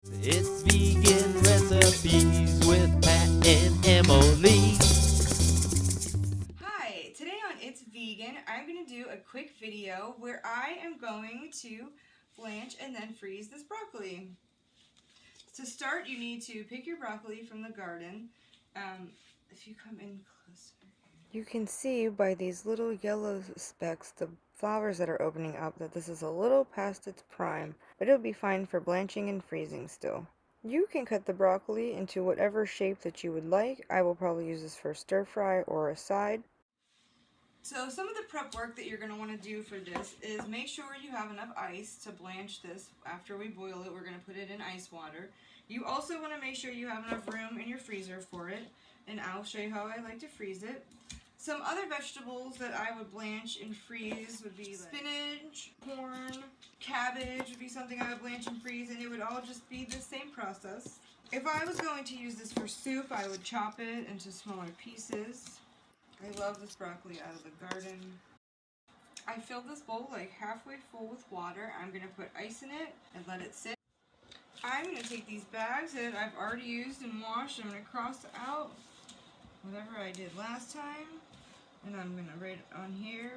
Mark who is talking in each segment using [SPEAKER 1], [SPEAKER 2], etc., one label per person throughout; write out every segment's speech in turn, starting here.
[SPEAKER 1] It's vegan recipes with Pat and Emily.
[SPEAKER 2] Hi, today on It's Vegan, I'm going to do a quick video where I am going to blanch and then freeze this broccoli. To start, you need to pick your broccoli from the garden. If you come in closer. You can see by these little yellow specks, the flowers that are opening up, that this is a little past its prime, but it'll be fine for blanching and freezing still. You can cut the broccoli into whatever shape that you would like. I will probably use this for stir fry or a side. So some of the prep work that you're going to want to do for this is make sure you have enough ice to blanch this. After we boil it, we're going to put it in ice water. You also want to make sure you have enough room in your freezer for it, and I'll show you how I like to freeze it. Some other vegetables that I would blanch and freeze would be like spinach, corn, cabbage would be something I would blanch and freeze, and it would all just be the same process. If I was going to use this for soup, I would chop it into smaller pieces. I love this broccoli out of the garden. I filled this bowl like halfway full with water. I'm going to put ice in it and let it sit. I'm going to take these bags that I've already used and washed. I'm going to cross out whatever I did last time. And I'm going to write on here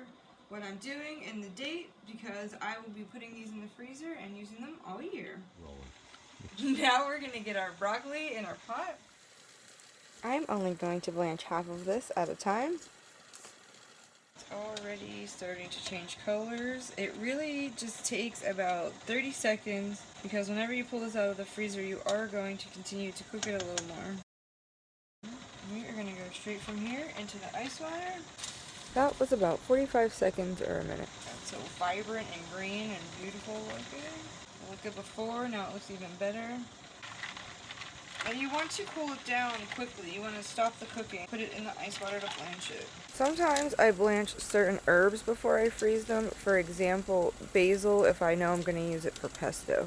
[SPEAKER 2] what I'm doing and the date, because I will be putting these in the freezer and using them all year. Now we're going to get our broccoli in our pot. I'm only going to blanch half of this at a time. It's already starting to change colors. It really just takes about 30 seconds, because whenever you pull this out of the freezer, you are going to continue to cook it a little more. We are going to go straight from here into the ice water. That was about 45 seconds or a minute. That's so vibrant and green and beautiful looking. It looked good before, now it looks even better. And you want to cool it down quickly. You want to stop the cooking. Put it in the ice water to blanch it. Sometimes I blanch certain herbs before I freeze them. For example, basil, if I know I'm going to use it for pesto.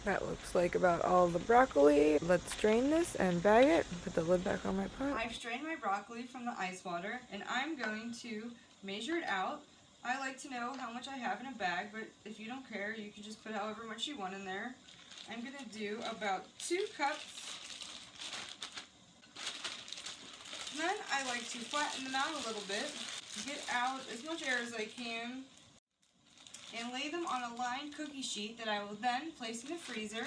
[SPEAKER 2] That looks like about all the broccoli. Let's drain this and bag it and put the lid back on my pot. I've strained my broccoli from the ice water, and I'm going to measure it out. I like to know how much I have in a bag, but if you don't care, you can just put however much you want in there. I'm going to do about 2 cups. Then I like to flatten them out a little bit, get out as much air as I can, and lay them on a lined cookie sheet that I will then place in the freezer,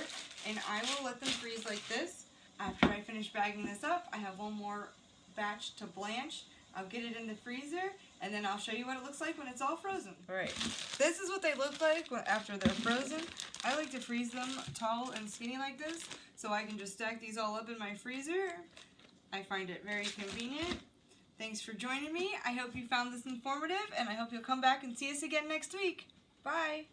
[SPEAKER 2] and I will let them freeze like this. After I finish bagging this up, I have one more batch to blanch. I'll get it in the freezer, and then I'll show you what it looks like when it's all frozen. Alright, this is what they look like after they're frozen. I like to freeze them tall and skinny like this, so I can just stack these all up in my freezer. I find it very convenient. Thanks for joining me. I hope you found this informative, and I hope you'll come back and see us again next week. Bye!